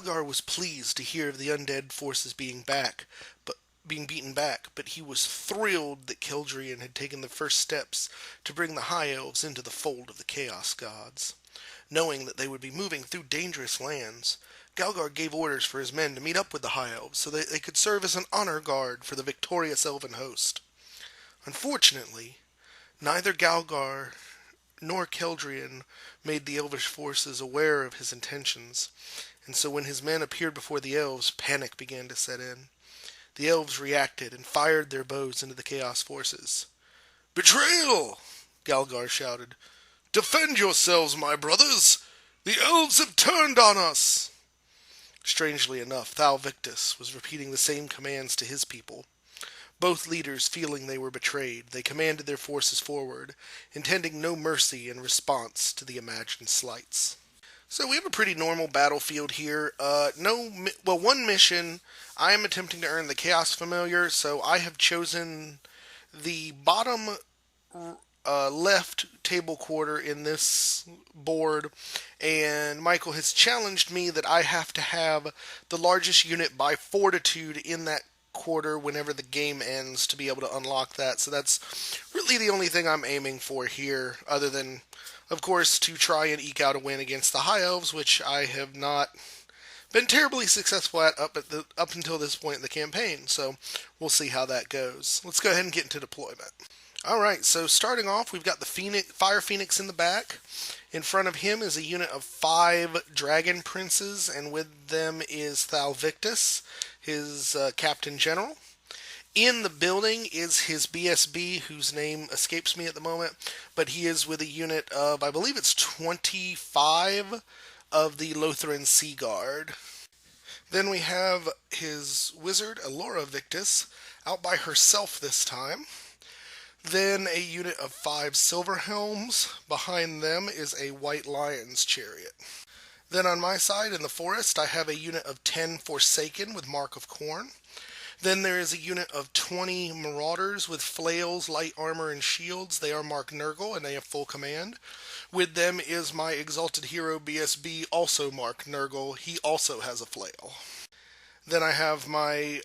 Galgar was pleased to hear of the undead forces being beaten back, but he was thrilled that Keldrian had taken the first steps to bring the High Elves into the fold of the Chaos Gods. Knowing that they would be moving through dangerous lands, Galgar gave orders for his men to meet up with the High Elves so that they could serve as an honor guard for the victorious elven host. Unfortunately, neither Galgar nor Keldrian made the elvish forces aware of his intentions, and so when his men appeared before the elves, panic began to set in. The elves reacted and fired their bows into the chaos forces. "Betrayal!" Galgar shouted. "Defend yourselves, my brothers! The elves have turned on us!" Strangely enough, Thal Victus was repeating the same commands to his people. Both leaders feeling they were betrayed, they commanded their forces forward, intending no mercy in response to the imagined slights. So we have a pretty normal battlefield here. One mission, I am attempting to earn the Chaos Familiar, so I have chosen the bottom left table quarter in this board, and Michael has challenged me that I have to have the largest unit by fortitude in that quarter whenever the game ends to be able to unlock that. So that's really the only thing I'm aiming for here, other than, of course, to try and eke out a win against the High Elves, which I have not been terribly successful at up until this point in the campaign. So we'll see how that goes. Let's go ahead and get into deployment. Alright, so starting off, we've got the Fire Phoenix in the back. In front of him is a unit of 5 Dragon Princes, and with them is Thal Victus, his Captain General. In the building is his BSB, whose name escapes me at the moment, but he is with a unit of, I believe it's 25 of the Lothran Sea Guard. Then we have his wizard, Alora Victus, out by herself this time. Then a unit of 5 Silver Helms. Behind them is a White Lion's Chariot. Then on my side in the forest, I have a unit of 10 Forsaken with Mark of Corn. Then there is a unit of 20 Marauders with flails, light armor, and shields. They are Mark Nurgle, and they have full command. With them is my Exalted Hero BSB, also Mark Nurgle. He also has a flail. Then I have my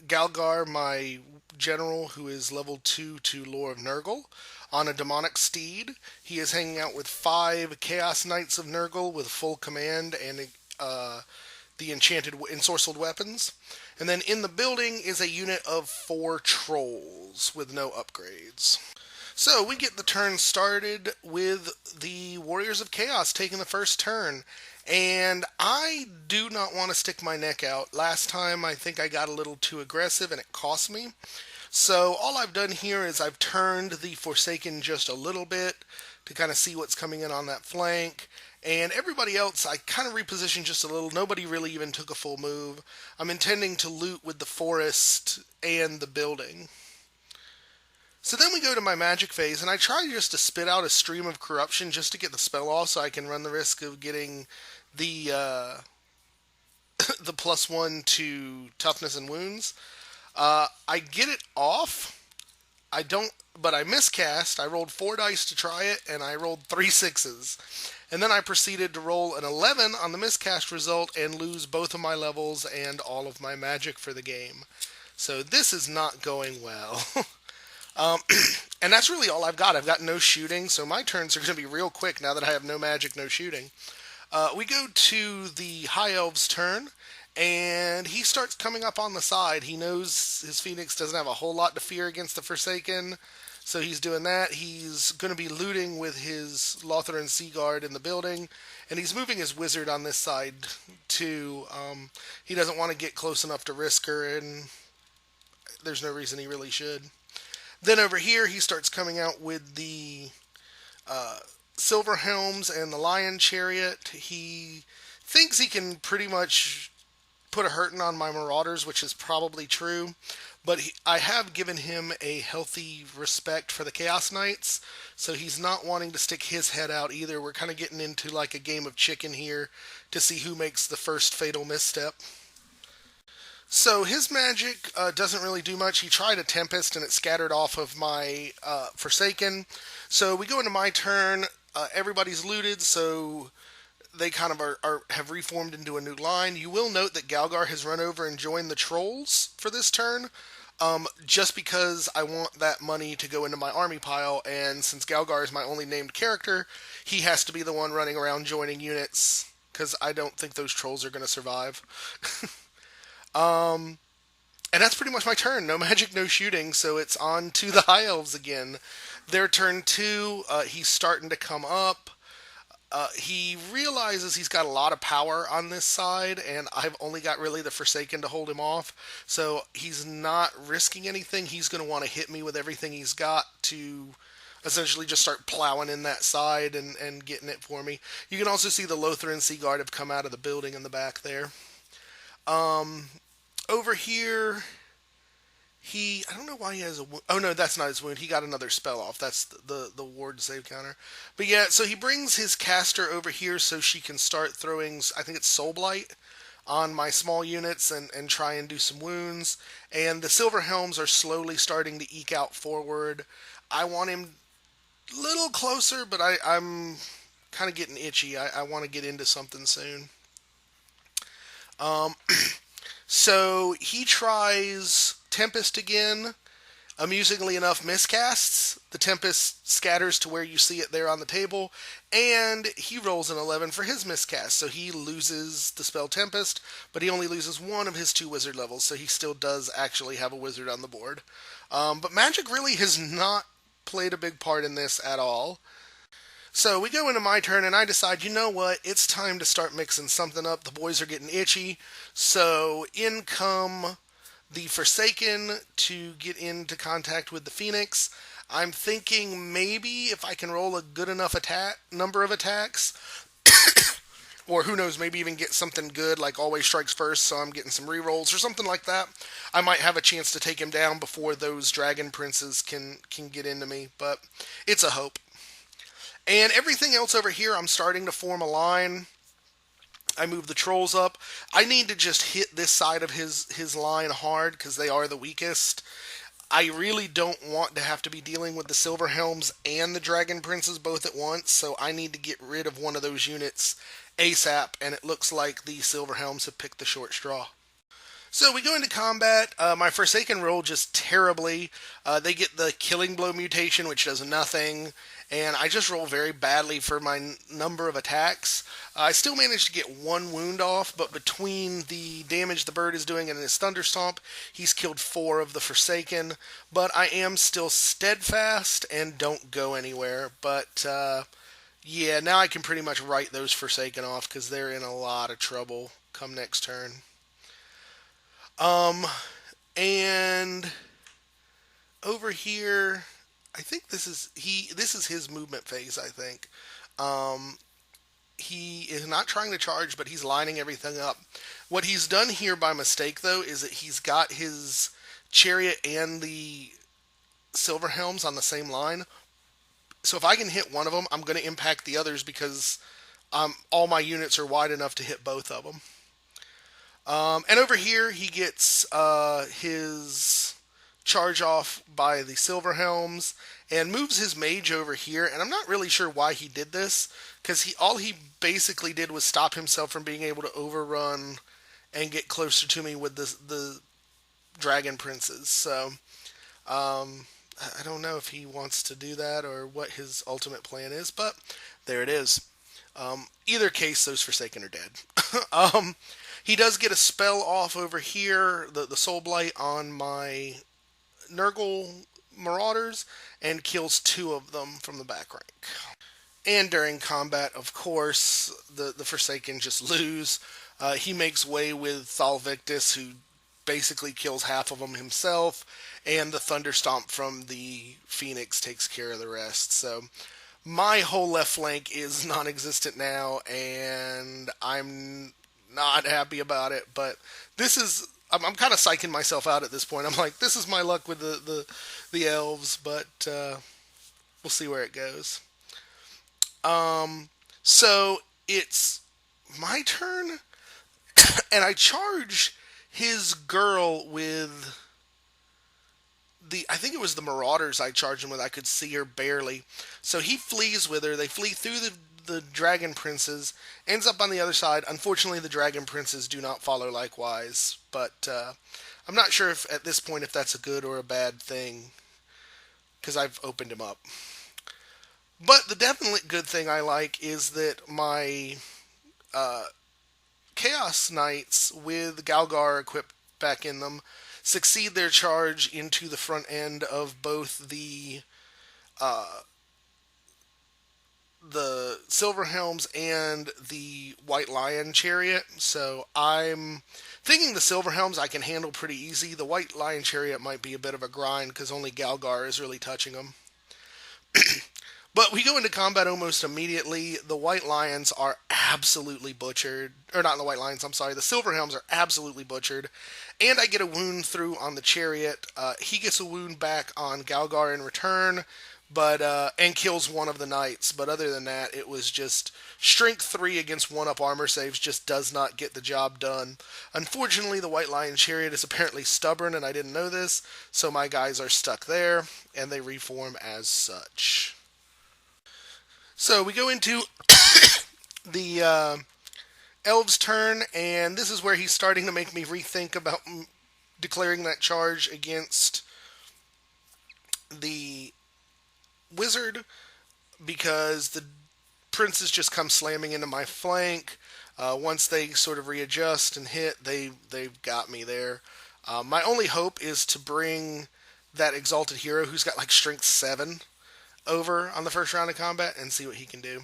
Galgar, my general, who is level 2 to Lore of Nurgle, on a demonic steed. He is hanging out with 5 Chaos Knights of Nurgle with full command and the enchanted ensorcelled weapons. And then in the building is a unit of 4 Trolls with no upgrades. So we get the turn started with the Warriors of Chaos taking the first turn. And I do not want to stick my neck out. Last time I think I got a little too aggressive and it cost me. So all I've done here is I've turned the Forsaken just a little bit to kind of see what's coming in on that flank. And everybody else I kind of repositioned just a little. Nobody really even took a full move. I'm intending to loot with the forest and the building. So then we go to my magic phase, and I try just to spit out a stream of corruption just to get the spell off so I can run the risk of getting the the +1 to toughness and wounds. I get it off. But I miscast. I rolled 4 dice to try it, and I rolled 3 6s. And then I proceeded to roll an 11 on the miscast result and lose both of my levels and all of my magic for the game. So this is not going well. And that's really all I've got. I've got no shooting, so my turns are going to be real quick now that I have no magic, no shooting. We go to the High Elves' turn, and he starts coming up on the side. He knows his Phoenix doesn't have a whole lot to fear against the Forsaken, so he's doing that. He's going to be looting with his Lothran Sea Guard in the building, and he's moving his Wizard on this side, too. He doesn't want to get close enough to risk her, and there's no reason he really should. Then over here, he starts coming out with the Silver Helms and the Lion Chariot. He thinks he can pretty much put a hurting on my Marauders, which is probably true. But I have given him a healthy respect for the Chaos Knights, so he's not wanting to stick his head out either. We're kind of getting into like a game of chicken here to see who makes the first fatal misstep. So his magic doesn't really do much. He tried a Tempest and it scattered off of my Forsaken. So we go into my turn. Everybody's looted, so they kind of have reformed into a new line. You will note that Galgar has run over and joined the trolls for this turn, just because I want that money to go into my army pile, and since Galgar is my only named character, he has to be the one running around joining units, because I don't think those trolls are going to survive. And that's pretty much my turn. No magic, no shooting, so it's on to the High Elves again. Their turn 2, he's starting to come up. He realizes he's got a lot of power on this side, and I've only got really the Forsaken to hold him off. So he's not risking anything. He's going to want to hit me with everything he's got to essentially just start plowing in that side and getting it for me. You can also see the Lothar and Sea Guard have come out of the building in the back there. Over here, I don't know why he has a wound. Oh no, that's not his wound. He got another spell off. That's the ward save counter. But yeah, so he brings his caster over here so she can start throwing, I think it's Soul Blight, on my small units and try and do some wounds. And the Silver Helms are slowly starting to eke out forward. I want him a little closer, but I'm kind of getting itchy. I want to get into something soon. So he tries Tempest again. Amusingly enough, miscasts. The Tempest scatters to where you see it there on the table, and he rolls an 11 for his miscast. So he loses the spell Tempest, but he only loses one of his 2 wizard levels, so he still does actually have a wizard on the board. But magic really has not played a big part in this at all. So we go into my turn, and I decide, you know what, it's time to start mixing something up. The boys are getting itchy. So in come the Forsaken to get into contact with the Phoenix. I'm thinking maybe if I can roll a good enough number of attacks, or who knows, maybe even get something good like Always Strikes First, so I'm getting some rerolls or something like that, I might have a chance to take him down before those Dragon Princes can get into me, but it's a hope. And everything else over here, I'm starting to form a line. I move the trolls up. I need to just hit this side of his line hard because they are the weakest. I really don't want to have to be dealing with the Silver Helms and the Dragon Princes both at once, so I need to get rid of one of those units ASAP, and it looks like the Silver Helms have picked the short straw. So we go into combat. My Forsaken roll just terribly. They get the Killing Blow mutation, which does nothing, and I just roll very badly for my number of attacks. I still managed to get 1 wound off, but between the damage the bird is doing and his Thunder Stomp, he's killed 4 of the Forsaken. But I am still steadfast and don't go anywhere. But yeah, now I can pretty much write those Forsaken off because they're in a lot of trouble come next turn. And over here, I think this is his movement phase, I think. He is not trying to charge, but he's lining everything up. What he's done here by mistake, though, is that he's got his Chariot and the Silver Helms on the same line. So if I can hit one of them, I'm going to impact the others because all my units are wide enough to hit both of them. And over here, he gets his charge off by the Silver Helms and moves his mage over here. And I'm not really sure why he did this, because all he basically did was stop himself from being able to overrun and get closer to me with the Dragon Princes. So I don't know if he wants to do that or what his ultimate plan is, but there it is. Either case, those Forsaken are dead. He does get a spell off over here, the Soul Blight on my Nurgle Marauders, and kills 2 of them from the back rank. And during combat, of course, the Forsaken just lose. He makes way with Thalvictus, who basically kills half of them himself, and the Thunderstomp from the Phoenix takes care of the rest. So my whole left flank is non-existent now, and I'm not happy about it, but I'm kind of psyching myself out at this point. I'm like, this is my luck with the elves, but we'll see where it goes. So it's my turn, and I charge his girl with I think it was the Marauders I charged him with. I could see her barely. So he flees with her. They flee through the Dragon Princes, ends up on the other side. Unfortunately, the Dragon Princes do not follow likewise, but I'm not sure if at this point if that's a good or a bad thing, because I've opened him up. But the definite good thing I like is that my Chaos Knights with Galgar equipped back in them succeed their charge into the front end of both the Silver Helms and the White Lion Chariot. So I'm thinking the Silver Helms I can handle pretty easy. The White Lion Chariot might be a bit of a grind because only Galgar is really touching them. But we go into combat almost immediately. The White Lions are absolutely butchered. Or not the White Lions, I'm sorry. The Silver Helms are absolutely butchered. And I get a wound through on the Chariot. He gets a wound back on Galgar in return, but and kills one of the Knights. But other than that, it was just Strength 3 against 1-up armor saves just does not get the job done. Unfortunately, the White Lion Chariot is apparently stubborn, and I didn't know this, so my guys are stuck there, and they reform as such. So we go into the Elves' turn, and this is where he's starting to make me rethink about declaring that charge against the Wizard, because the Princes just come slamming into my flank. Once they sort of readjust and hit, they've got me there. My only hope is to bring that Exalted Hero who's got like Strength 7 over on the first round of combat and see what he can do.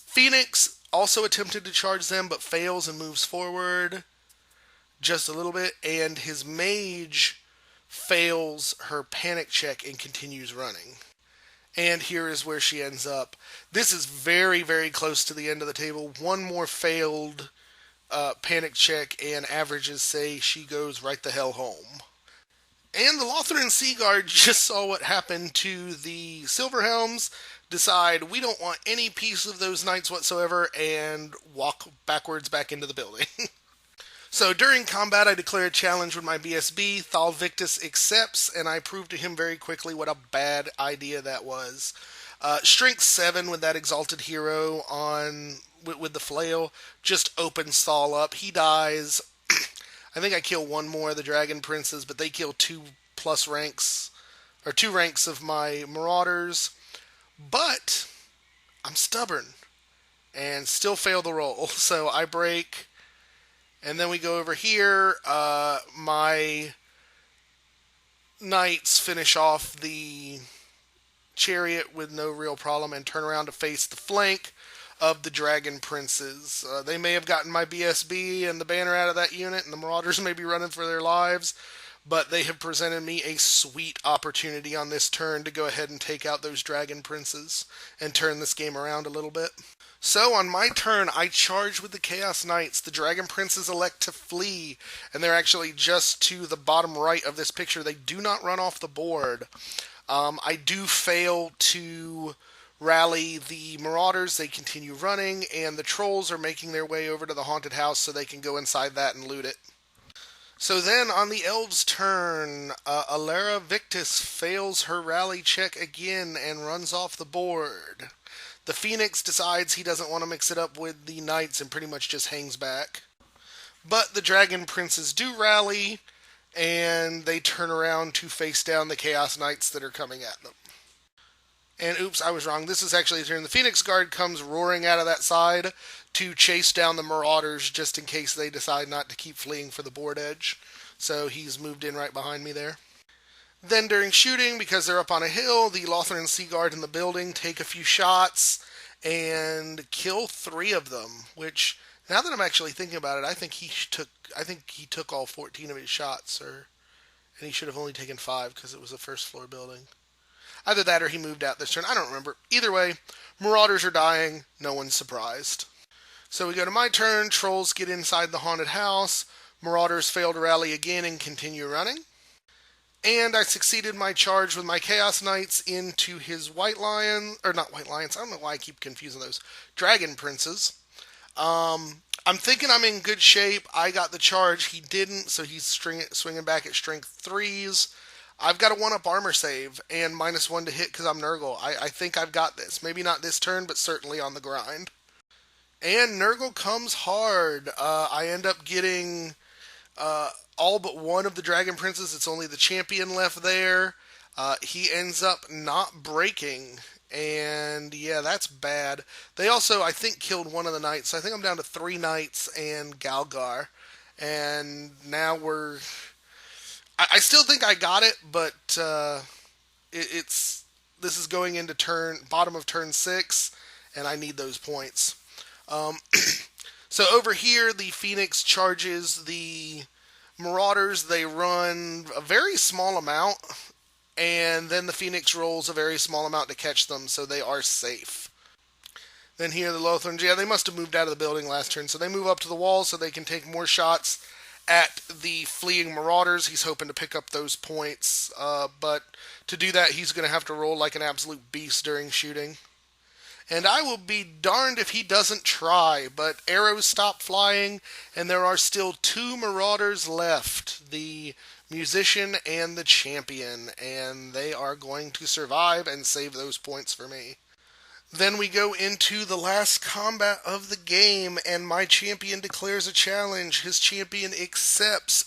Phoenix also attempted to charge them but fails and moves forward just a little bit, and his mage fails her panic check and continues running. And here is where she ends up. This is very, very close to the end of the table. One more failed panic check and averages say she goes right the hell home. And the Lothran Sea Guard just saw what happened to the Silverhelms, decide we don't want any piece of those knights whatsoever, and walk backwards back into the building. So during combat, I declare a challenge with my BSB. Thal Victus accepts, and I prove to him very quickly what a bad idea that was. Strength 7 with that Exalted Hero on with the flail just opens Thal up. He dies. I think I kill one more of the Dragon Princes, but they kill 2 ranks of my Marauders. But I'm stubborn and still fail the roll, so I break. And then we go over here. My Knights finish off the Chariot with no real problem and turn around to face the flank of the Dragon Princes. They may have gotten my BSB and the banner out of that unit, and the Marauders may be running for their lives, but they have presented me a sweet opportunity on this turn to go ahead and take out those Dragon Princes and turn this game around a little bit. So on my turn, I charge with the Chaos Knights. The Dragon Princes elect to flee, and they're actually just to the bottom right of this picture. They do not run off the board. I do fail to rally the Marauders. They continue running, and the Trolls are making their way over to the Haunted House so they can go inside that and loot it. So then, on the Elves' turn, Alara Victus fails her rally check again and runs off the board. The Phoenix decides he doesn't want to mix it up with the Knights and pretty much just hangs back. But the Dragon Princes do rally, and they turn around to face down the Chaos Knights that are coming at them. And oops, I was wrong. This is actually the turn. The Phoenix Guard comes roaring out of that side to chase down the Marauders just in case they decide not to keep fleeing for the board edge. So he's moved in right behind me there. Then during shooting, because they're up on a hill, the Lothran Sea Guard in the building take a few shots and kill 3 of them, which, now that I'm actually thinking about it, I think he took all 14 of his shots, and he should have only taken 5 because it was a first floor building. Either that or he moved out this turn. I don't remember. Either way, Marauders are dying. No one's surprised. So we go to my turn. Trolls get inside the Haunted House. Marauders fail to rally again and continue running. And I succeeded my charge with my Chaos Knights into his White Lion, or not White Lions, I don't know why I keep confusing those, Dragon Princes. I'm thinking I'm in good shape. I got the charge, he didn't, so he's swinging back at Strength 3s. I've got a 1-up armor save and -1 to hit because I'm Nurgle. I think I've got this. Maybe not this turn, but certainly on the grind. And Nurgle comes hard. I end up getting all but one of the Dragon Princes. It's only the champion left there. He ends up not breaking. And yeah, that's bad. They also, I think, killed one of the knights. So I think I'm down to 3 knights and Galgar. And now we're. I still think I got it, but it's. This is going into bottom of turn 6, and I need those points. Um, so over here, the Phoenix charges the Marauders. They run a very small amount, and then the Phoenix rolls a very small amount to catch them, so they are safe. Then here, the Lothrons, yeah, they must have moved out of the building last turn, so they move up to the wall so they can take more shots at the fleeing Marauders. He's hoping to pick up those points, but to do that, he's going to have to roll like an absolute beast during shooting. And I will be darned if he doesn't try, but arrows stop flying, and there are still 2 Marauders left, the Musician and the Champion, and they are going to survive and save those points for me. Then we go into the last combat of the game, and my champion declares a challenge. His champion accepts,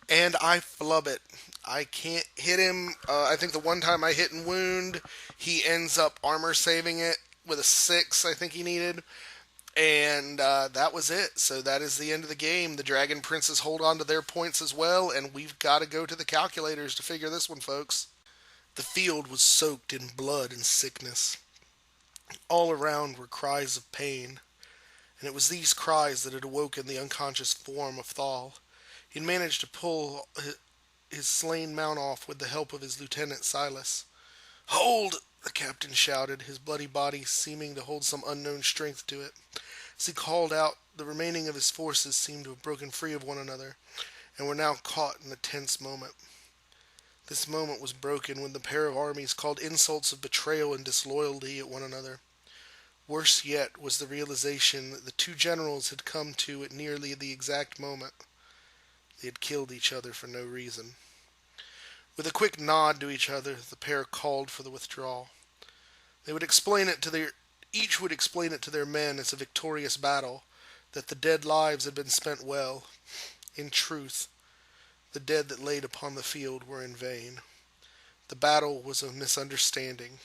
and I flub it. I can't hit him. I think the one time I hit and wound, he ends up armor saving it with a 6, I think he needed. And that was it. So that is the end of the game. The Dragon Princes hold on to their points as well, and we've got to go to the calculators to figure this one, folks. The field was soaked in blood and sickness. All around were cries of pain, and it was these cries that had awoken the unconscious form of Thal. He'd managed to pull his slain mount off with the help of his lieutenant Silas. "Hold!" the captain shouted, his bloody body seeming to hold some unknown strength to it. As he called out, the remaining of his forces seemed to have broken free of one another, and were now caught in a tense moment. This moment was broken when the pair of armies called insults of betrayal and disloyalty at one another. Worse yet was the realization that the 2 generals had come to at nearly the exact moment. They had killed each other for no reason. With a quick nod to each other, the pair called for the withdrawal. Each would explain it to their men as a victorious battle, that the dead lives had been spent well. In truth, the dead that laid upon the field were in vain. The battle was a misunderstanding,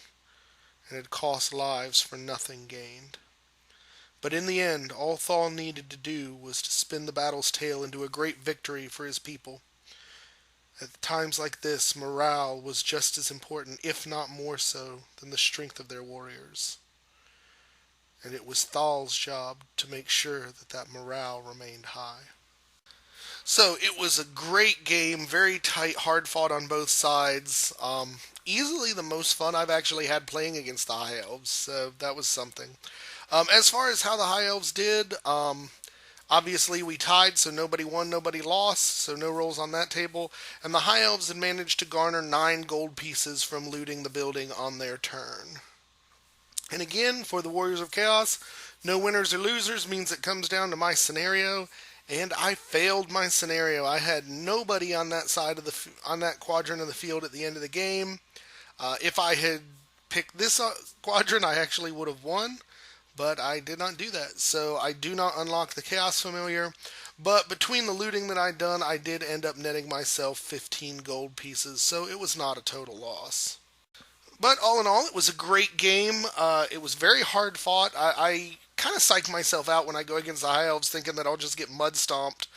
and had cost lives for nothing gained. But in the end, all Thal needed to do was to spin the battle's tale into a great victory for his people. At times like this, morale was just as important, if not more so, than the strength of their warriors. And it was Thal's job to make sure that that morale remained high. So it was a great game, very tight, hard fought on both sides. Easily the most fun I've actually had playing against the High Elves, so that was something. As far as how the High Elves did, obviously we tied, so nobody won, nobody lost, so no rolls on that table. And the High Elves had managed to garner 9 gold pieces from looting the building on their turn. And again, for the Warriors of Chaos, no winners or losers means it comes down to my scenario. And I failed my scenario. I had nobody on that side of on that quadrant of the field at the end of the game. If I had picked this quadrant, I actually would have won, but I did not do that. So I do not unlock the Chaos Familiar. But between the looting that I'd done, I did end up netting myself 15 gold pieces, so it was not a total loss. But all in all, it was a great game. It was very hard fought. I kind of psych myself out when I go against the High Elves thinking that I'll just get mud stomped.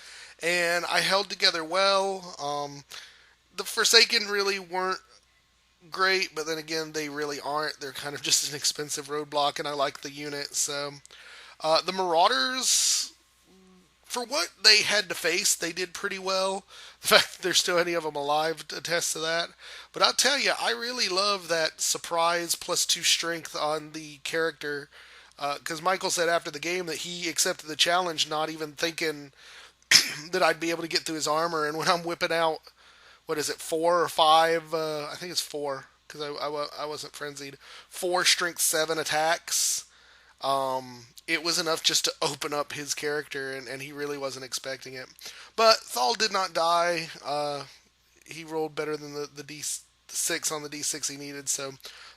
And I held together well. The Forsaken really weren't great, but then again, they really aren't. They're kind of just an expensive roadblock, and I like the unit. So the Marauders, for what they had to face, they did pretty well. The fact that there's still any of them alive attests to that. But I'll tell you, I really love that surprise +2 strength on the character. Because Michael said after the game that he accepted the challenge, not even thinking that I'd be able to get through his armor. And when I'm whipping out, 4 or 5? I think it's 4, because I wasn't frenzied. 4 strength 7 attacks. It was enough just to open up his character, and he really wasn't expecting it. But Thal did not die. he rolled better than the D6 on the D6 he needed, so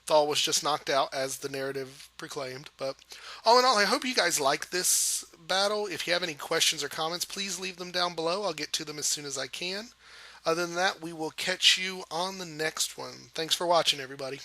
Thal was just knocked out as the narrative proclaimed. But all in all, I hope you guys like this battle. If you have any questions or comments, please leave them down below. I'll get to them as soon as I can. Other than that, we will catch you on the next one. Thanks for watching, everybody.